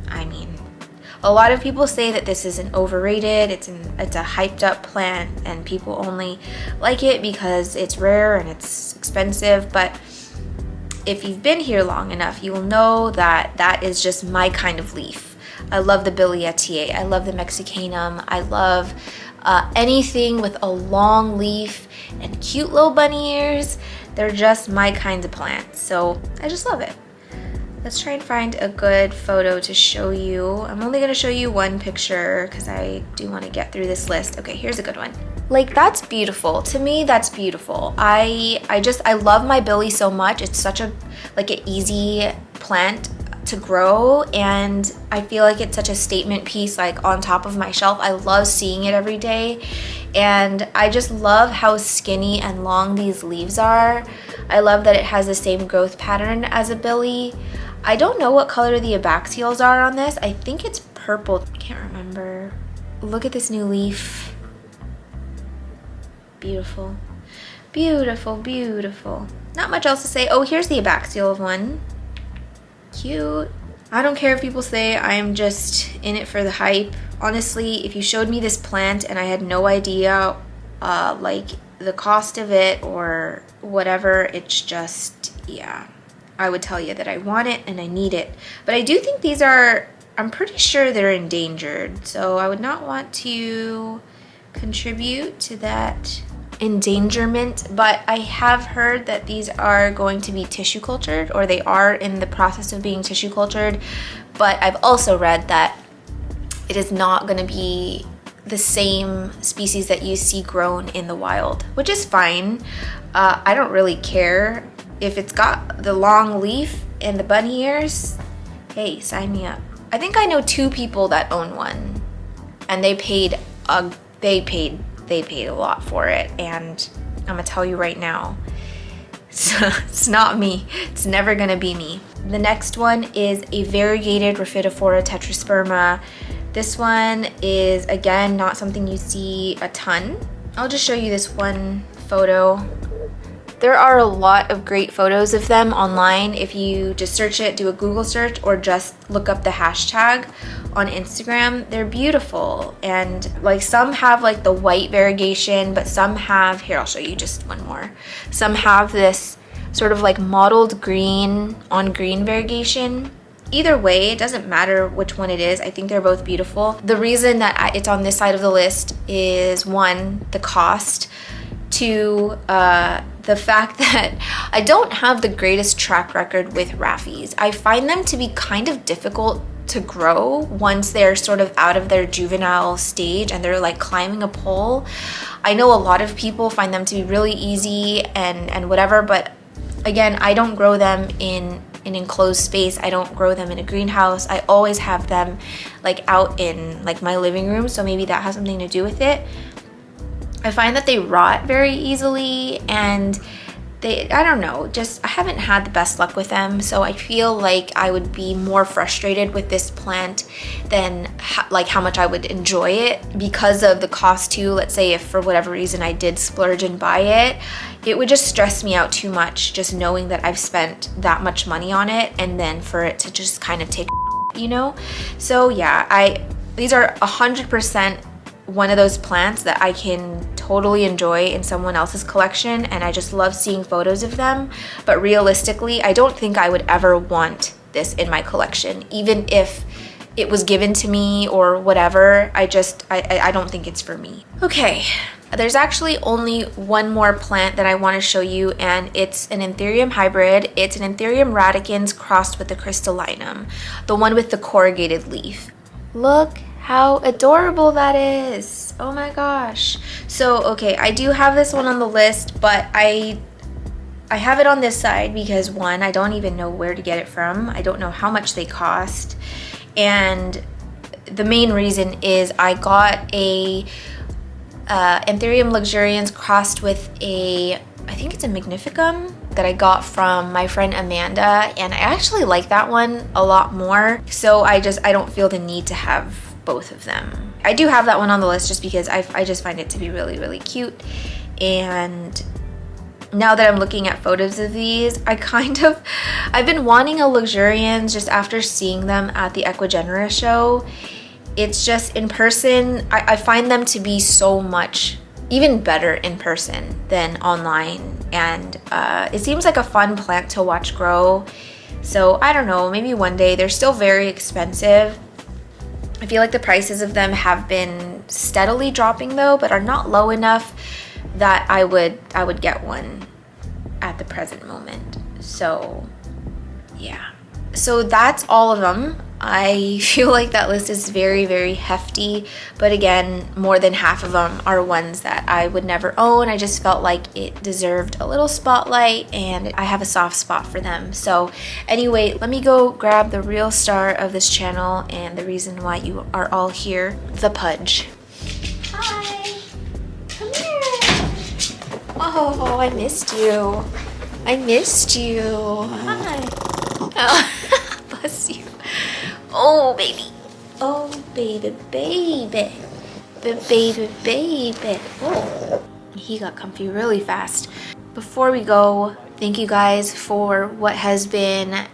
I mean, a lot of people say that this isn't overrated. It's a hyped up plant and people only like it because it's rare and it's expensive. But if you've been here long enough, you will know that that is just my kind of leaf. I love the Billietiae. I love the Mexicanum. I love anything with a long leaf and cute little bunny ears. They're just my kinds of plants. So I just love it. Let's try and find a good photo to show you. I'm only gonna show you one picture because I do want to get through this list. Okay, here's a good one. Like, that's beautiful. To me, that's beautiful. I love my Billie so much. It's such a like an easy plant to grow, and I feel like it's such a statement piece like on top of my shelf. I love seeing it every day, and I just love how skinny and long these leaves are. I love that it has the same growth pattern as a Billie. I don't know what color the abaxials are on this. I think it's purple. I can't remember. Look at this new leaf. Beautiful. Beautiful, beautiful. Not much else to say. Oh, here's the abaxial of one. Cute. I don't care if people say I am just in it for the hype. Honestly, if you showed me this plant and I had no idea like the cost of it or whatever, it's just, yeah, I would tell you that I want it and I need it. But I do think these are, I'm pretty sure they're endangered, so I would not want to contribute to that endangerment. But I have heard that these are going to be tissue cultured, or they are in the process of being tissue cultured. But I've also read that it is not going to be the same species that you see grown in the wild, which is fine. I don't really care if it's got the long leaf and the bunny ears. Hey, sign me up. I think I know 2 people that own one, and they paid a lot for it, and I'm gonna tell you right now, it's not me. It's never gonna be me. The next one is a variegated Rhaphidophora tetrasperma. This one is, again, not something you see a ton. I'll just show you this one photo. There are a lot of great photos of them online. If you just search it, do a Google search, or just look up the hashtag on Instagram, they're beautiful. And like some have like the white variegation, but some have, here I'll show you just one more. Some have this sort of like mottled green on green variegation. Either way, it doesn't matter which one it is. I think they're both beautiful. The reason that it's on this side of the list is 1, the cost, 2, the fact that I don't have the greatest track record with Raffies. I find them to be kind of difficult to grow once they're sort of out of their juvenile stage and they're like climbing a pole. I know a lot of people find them to be really easy and whatever, but again, I don't grow them in an enclosed space. I don't grow them in a greenhouse. I always have them like out in like my living room, so maybe that has something to do with it. I find that they rot very easily, and I don't know, just I haven't had the best luck with them, so I feel like I would be more frustrated with this plant than like how much I would enjoy it because of the cost too. Let's say if for whatever reason I did splurge and buy it, it would just stress me out too much just knowing that I've spent that much money on it and then for it to just kind of take, you know? So yeah, these are 100% one of those plants that I can totally enjoy in someone else's collection, and I just love seeing photos of them. But realistically, I don't think I would ever want this in my collection, even if it was given to me or whatever. I don't think it's for me. Okay, there's actually only one more plant that I want to show you, and it's an Anthurium hybrid. It's an Anthurium radicans crossed with the crystallinum, the one with the corrugated leaf. Look how adorable that is. Oh my gosh. So, okay, I do have this one on the list, but I have it on this side because one, I don't even know where to get it from. I don't know how much they cost. And the main reason is I got a Anthurium luxurians crossed with I think it's a magnificum that I got from my friend Amanda, and I actually like that one a lot more. So I don't feel the need to have both of them. I do have that one on the list just because I just find it to be really, really cute. And now that I'm looking at photos of these, I've been wanting a luxurians just after seeing them at the Equigenera show. It's just in person, I find them to be so much even better in person than online, and it seems like a fun plant to watch grow. So I don't know, maybe one day. They're still very expensive. I feel like the prices of them have been steadily dropping though, but are not low enough that I would get one at the present moment. So yeah, so that's all of them. I feel like that list is very, very hefty, but again, more than half of them are ones that I would never own. I just felt like it deserved a little spotlight, and I have a soft spot for them. So anyway, let me go grab the real star of this channel and the reason why you are all here, the Pudge. Hi, come here. Oh, I missed you. I missed you. Hi. Oh, bless you. Oh, baby. Oh, baby, baby. Baby, baby. Oh, he got comfy really fast. Before we go, thank you guys for what has been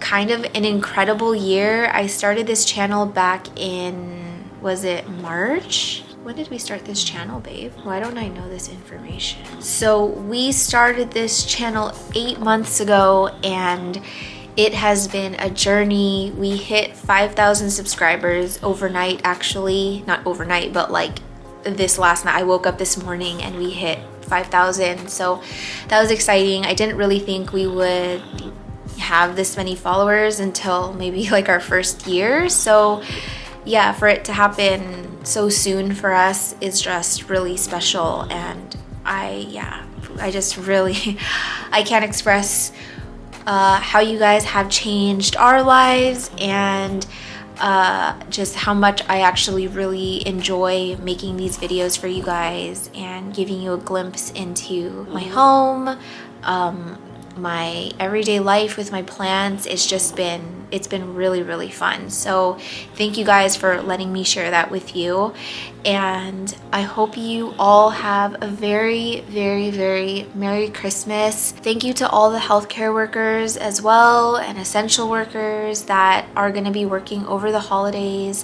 kind of an incredible year. I started this channel back in, was it March? When did we start this channel, babe? Why don't I know this information? So we started this channel 8 months ago, and it has been a journey. We hit 5,000 subscribers overnight, actually. Not overnight, but like this last night. I woke up this morning and we hit 5,000. So that was exciting. I didn't really think we would have this many followers until maybe like our first year. So yeah, for it to happen so soon for us is just really special. And I just really, I can't express how you guys have changed our lives, and just how much I actually really enjoy making these videos for you guys and giving you a glimpse into my home, my everyday life with my plants. It's been really, really fun. So thank you guys for letting me share that with you, and I hope you all have a very, very, very Merry Christmas. Thank you to all the healthcare workers as well, and essential workers that are going to be working over the holidays.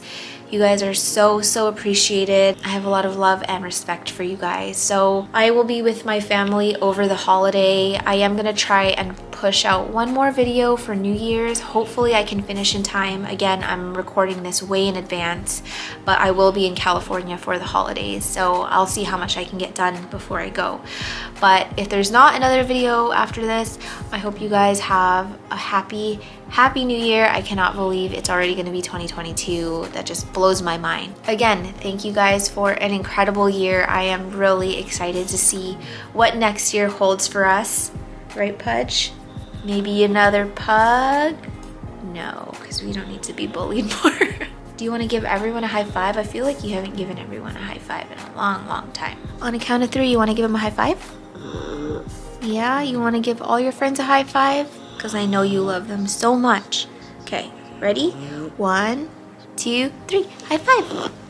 You guys are so, so appreciated. I have a lot of love and respect for you guys. So I will be with my family over the holiday. I am gonna try and push out one more video for New Year's. Hopefully I can finish in time. Again, I'm recording this way in advance, but I will be in California for the holidays. So I'll see how much I can get done before I go. But if there's not another video after this, I hope you guys have a happy New Year. I cannot believe it's already going to be 2022. That just blows my mind. Again, thank you guys for an incredible year. I am really excited to see what next year holds for us. Right, Pudge? Maybe another pug? No, because we don't need to be bullied more. Do you want to give everyone a high five? I feel like you haven't given everyone a high five in a long, long time. On a count of 3, you want to give them a high five? Yeah, you want to give all your friends a high five? Because I know you love them so much. Okay, ready? 1, 2, 3, high five.